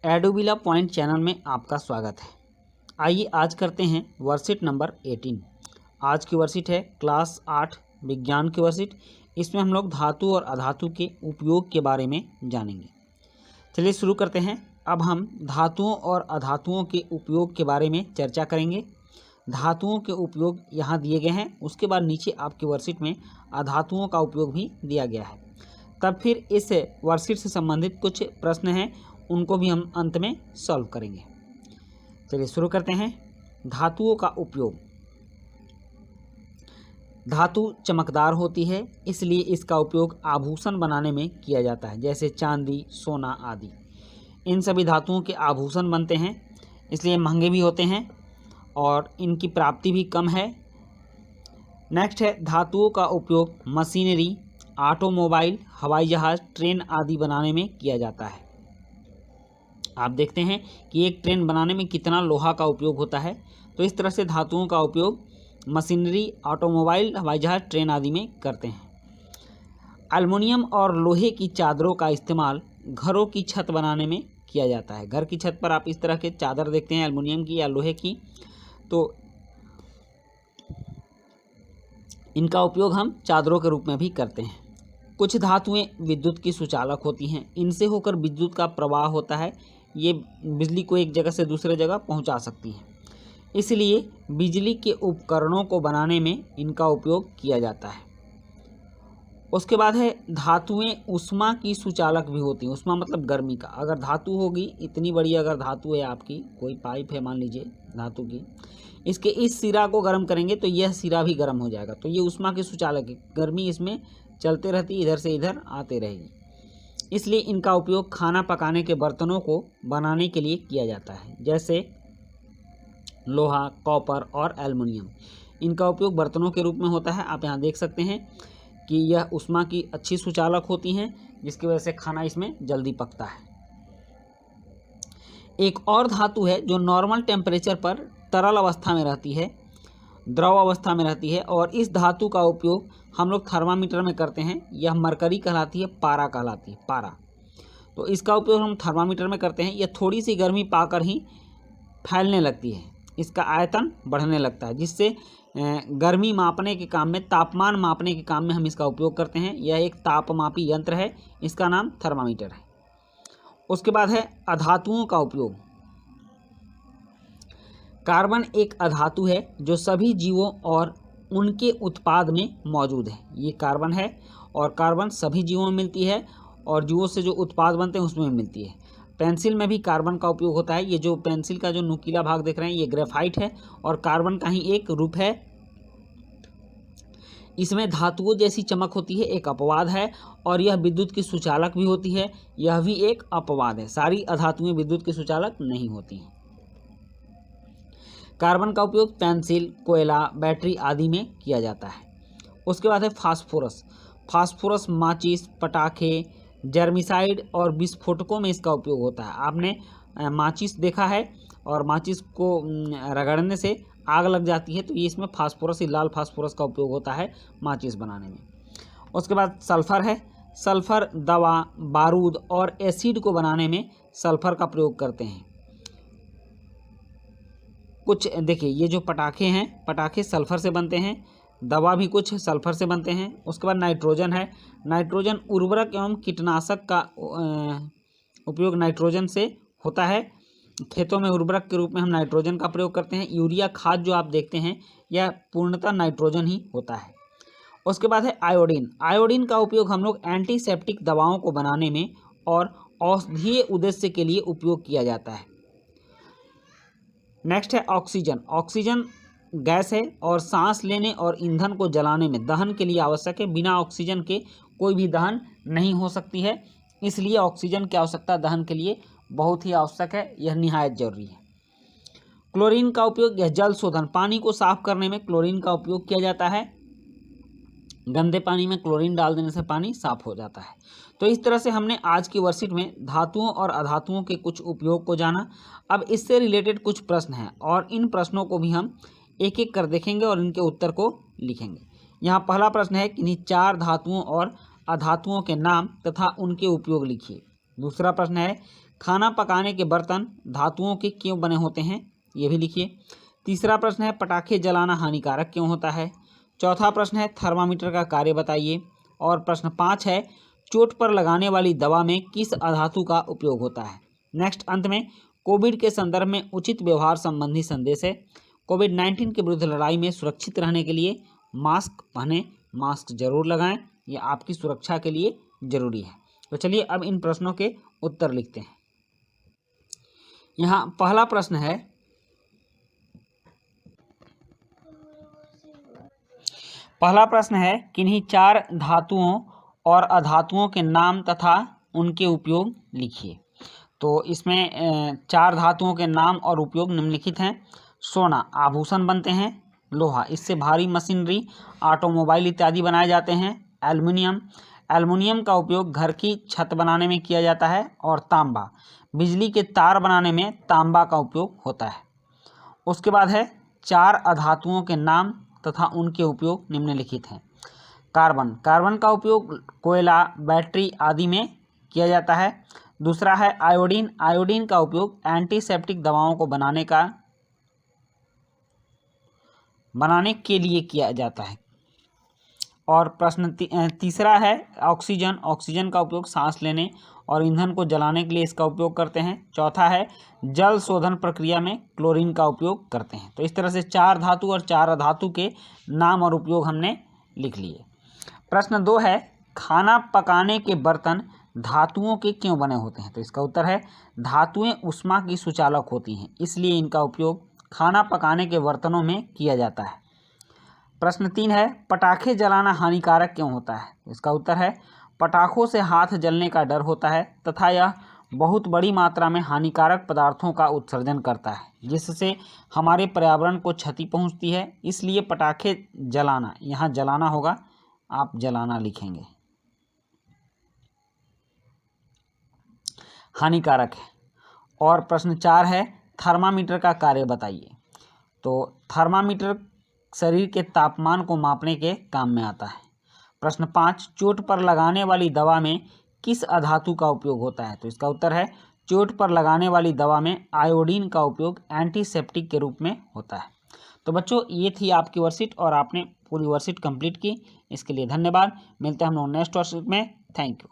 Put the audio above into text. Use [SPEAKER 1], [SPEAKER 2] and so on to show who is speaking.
[SPEAKER 1] एडोबिला point channel में आपका स्वागत है। आइए आज करते हैं वर्कशीट नंबर 18। आज की वर्कशीट है क्लास 8 विज्ञान की वर्कशीट। इसमें हम लोग धातु और अधातु के उपयोग के बारे में जानेंगे। चलिए शुरू करते हैं। अब हम धातुओं और अधातुओं के उपयोग के बारे में चर्चा करेंगे। धातुओं के उपयोग यहाँ दिए गए हैं, उसके बाद नीचे आपकी वर्कशीट में अधातुओं का उपयोग भी दिया गया है। तब फिर इस वर्कशीट से संबंधित कुछ प्रश्न हैं, उनको भी हम अंत में सॉल्व करेंगे। चलिए शुरू करते हैं। धातुओं का उपयोग। धातु चमकदार होती है, इसलिए इसका उपयोग आभूषण बनाने में किया जाता है, जैसे चांदी, सोना आदि। इन सभी धातुओं के आभूषण बनते हैं, इसलिए महंगे भी होते हैं और इनकी प्राप्ति भी कम है। नेक्स्ट है धातुओं का उपयोग मशीनरी, ऑटोमोबाइल, हवाई जहाज़, ट्रेन आदि बनाने में किया जाता है। आप देखते हैं कि एक ट्रेन बनाने में कितना लोहा का उपयोग होता है। तो इस तरह से धातुओं का उपयोग मशीनरी, ऑटोमोबाइल, हवाई जहाज़, ट्रेन आदि में करते हैं। एल्युमिनियम और लोहे की चादरों का इस्तेमाल घरों की छत बनाने में किया जाता है। घर की छत पर आप इस तरह के चादर देखते हैं, एल्युमिनियम की या लोहे की, तो इनका उपयोग हम चादरों के रूप में भी करते हैं। कुछ धातुएं विद्युत की सुचालक होती हैं, इनसे होकर विद्युत का प्रवाह होता है। ये बिजली को एक जगह से दूसरे जगह पहुंचा सकती हैं, इसलिए बिजली के उपकरणों को बनाने में इनका उपयोग किया जाता है। उसके बाद है धातुएं ऊष्मा की सुचालक भी होती हैं। ऊष्मा मतलब गर्मी का। अगर धातु होगी, इतनी बड़ी अगर धातु है, आपकी कोई पाइप है मान लीजिए धातु की, इसके इस सिरा को गर्म करेंगे तो यह सिरा भी गर्म हो जाएगा। तो ये ऊष्मा की सुचालक है, गर्मी इसमें चलते रहती, इधर से इधर आते रहेगी। इसलिए इनका उपयोग खाना पकाने के बर्तनों को बनाने के लिए किया जाता है, जैसे लोहा, कॉपर और एल्युमिनियम। इनका उपयोग बर्तनों के रूप में होता है। आप यहाँ देख सकते हैं कि यह ऊष्मा की अच्छी सुचालक होती हैं, जिसकी वजह से खाना इसमें जल्दी पकता है। एक और धातु है जो नॉर्मल टेम्परेचर पर तरल अवस्था में रहती है, द्रव अवस्था में रहती है, और इस धातु का उपयोग हम लोग थर्मामीटर में करते हैं। यह मरकरी कहलाती है, पारा कहलाती है, पारा। तो इसका उपयोग हम थर्मामीटर में करते हैं। यह थोड़ी सी गर्मी पाकर ही फैलने लगती है, इसका आयतन बढ़ने लगता है, जिससे गर्मी मापने के काम में, तापमान मापने के काम में हम इसका उपयोग करते हैं। यह एक तापमापी यंत्र है, इसका नाम थर्मामीटर है। उसके बाद है अधातुओं का उपयोग। कार्बन एक अधातु है जो सभी जीवों और उनके उत्पाद में मौजूद है। ये कार्बन है और कार्बन सभी जीवों में मिलती है और जीवों से जो उत्पाद बनते हैं उसमें मिलती है। पेंसिल में भी कार्बन का उपयोग होता है। ये जो पेंसिल का जो नुकीला भाग देख रहे हैं, ये ग्रेफाइट है और कार्बन का ही एक रूप है। इसमें धातुओं जैसी चमक होती है, एक अपवाद है, और यह विद्युत की सुचालक भी होती है। यह भी एक अपवाद है। सारी अधातुएं विद्युत की सुचालक नहीं होती हैं। कार्बन का उपयोग पेंसिल, कोयला, बैटरी आदि में किया जाता है। उसके बाद है फास्फोरस। फास्फोरस माचिस, पटाखे, जर्मिसाइड और विस्फोटकों में इसका उपयोग होता है। आपने माचिस देखा है, और माचिस को रगड़ने से आग लग जाती है, तो ये इसमें फास्फोरस, लाल फास्फोरस का उपयोग होता है माचिस बनाने में। उसके बाद सल्फर है। सल्फर दवा, बारूद और एसिड को बनाने में सल्फर का प्रयोग करते हैं। कुछ देखिए, ये जो पटाखे हैं, पटाखे सल्फर से बनते हैं, दवा भी कुछ सल्फर से बनते हैं। उसके बाद नाइट्रोजन है। नाइट्रोजन उर्वरक एवं कीटनाशक का उपयोग नाइट्रोजन से होता है। खेतों में उर्वरक के रूप में हम नाइट्रोजन का प्रयोग करते हैं। यूरिया खाद जो आप देखते हैं, यह पूर्णतः नाइट्रोजन ही होता है। उसके बाद है आयोडीन। आयोडीन का उपयोग हम लोग एंटीसेप्टिक दवाओं को बनाने में और औषधीय उद्देश्य के लिए उपयोग किया जाता है। नेक्स्ट है ऑक्सीजन। ऑक्सीजन गैस है और सांस लेने और ईंधन को जलाने में, दहन के लिए आवश्यक है। बिना ऑक्सीजन के कोई भी दहन नहीं हो सकती है, इसलिए ऑक्सीजन की आवश्यकता दहन के लिए बहुत ही आवश्यक है। यह निहायत जरूरी है। क्लोरीन का उपयोग, यह जल शोधन, पानी को साफ करने में क्लोरीन का उपयोग किया जाता है। गंदे पानी में क्लोरीन डाल देने से पानी साफ हो जाता है। तो इस तरह से हमने आज की वर्कशीट में धातुओं और अधातुओं के कुछ उपयोग को जाना। अब इससे रिलेटेड कुछ प्रश्न हैं, और इन प्रश्नों को भी हम एक एक कर देखेंगे और इनके उत्तर को लिखेंगे। यहाँ पहला प्रश्न है, किन्हीं 4 धातुओं और अधातुओं के नाम तथा उनके उपयोग लिखिए। दूसरा प्रश्न है, खाना पकाने के बर्तन धातुओं के क्यों बने होते हैं, ये भी लिखिए। तीसरा प्रश्न है पटाखे जलाना हानिकारक क्यों होता है। चौथा प्रश्न है थर्मामीटर का कार्य बताइए। और प्रश्न 5 है चोट पर लगाने वाली दवा में किस अधातु का उपयोग होता है। नेक्स्ट अंत में कोविड के संदर्भ में उचित व्यवहार संबंधी संदेश है। कोविड-19 के विरुद्ध लड़ाई में सुरक्षित रहने के लिए मास्क पहनें, मास्क जरूर लगाएं, यह आपकी सुरक्षा के लिए जरूरी है। तो चलिए अब इन प्रश्नों के उत्तर लिखते हैं। यहाँ पहला प्रश्न है किन्हीं 4 धातुओं और अधातुओं के नाम तथा उनके उपयोग लिखिए। तो इसमें 4 धातुओं के नाम और उपयोग निम्नलिखित हैं। सोना, आभूषण बनते हैं। लोहा, इससे भारी मशीनरी, ऑटोमोबाइल इत्यादि बनाए जाते हैं। एल्युमिनियम का उपयोग घर की छत बनाने में किया जाता है। और तांबा, बिजली के तार बनाने में तांबा का उपयोग होता है। उसके बाद है 4 अधातुओं के नाम तथा उनके उपयोग निम्नलिखित हैं। कार्बन का उपयोग कोयला, बैटरी आदि में किया जाता है। दूसरा है आयोडीन का उपयोग एंटीसेप्टिक दवाओं को बनाने के लिए किया जाता है। और प्रश्न तीसरा है ऑक्सीजन का उपयोग सांस लेने और ईंधन को जलाने के लिए इसका उपयोग करते हैं। चौथा है जल शोधन प्रक्रिया में क्लोरीन का उपयोग करते हैं। तो इस तरह से 4 धातु और 4 अधातु के नाम और उपयोग हमने लिख लिए। प्रश्न 2 है खाना पकाने के बर्तन धातुओं के क्यों बने होते हैं। तो इसका उत्तर है धातुएं ऊष्मा की सुचालक होती हैं, इसलिए इनका उपयोग खाना पकाने के बर्तनों में किया जाता है। प्रश्न 3 है पटाखे जलाना हानिकारक क्यों होता है। इसका उत्तर है पटाखों से हाथ जलने का डर होता है तथा यह बहुत बड़ी मात्रा में हानिकारक पदार्थों का उत्सर्जन करता है, जिससे हमारे पर्यावरण को क्षति पहुंचती है। इसलिए पटाखे जलाना, यहाँ जलाना होगा, आप जलाना लिखेंगे, हानिकारक है। और प्रश्न 4 है थर्मामीटर का कार्य बताइए। तो थर्मामीटर शरीर के तापमान को मापने के काम में आता है। प्रश्न 5 चोट पर लगाने वाली दवा में किस अधातु का उपयोग होता है। तो इसका उत्तर है चोट पर लगाने वाली दवा में आयोडीन का उपयोग एंटीसेप्टिक के रूप में होता है। तो बच्चों ये थी आपकी वर्कशीट और आपने पूरी वर्कशीट कंप्लीट की, इसके लिए धन्यवाद। मिलते हैं हम लोग नेक्स्ट वर्कशीट में। Thank you.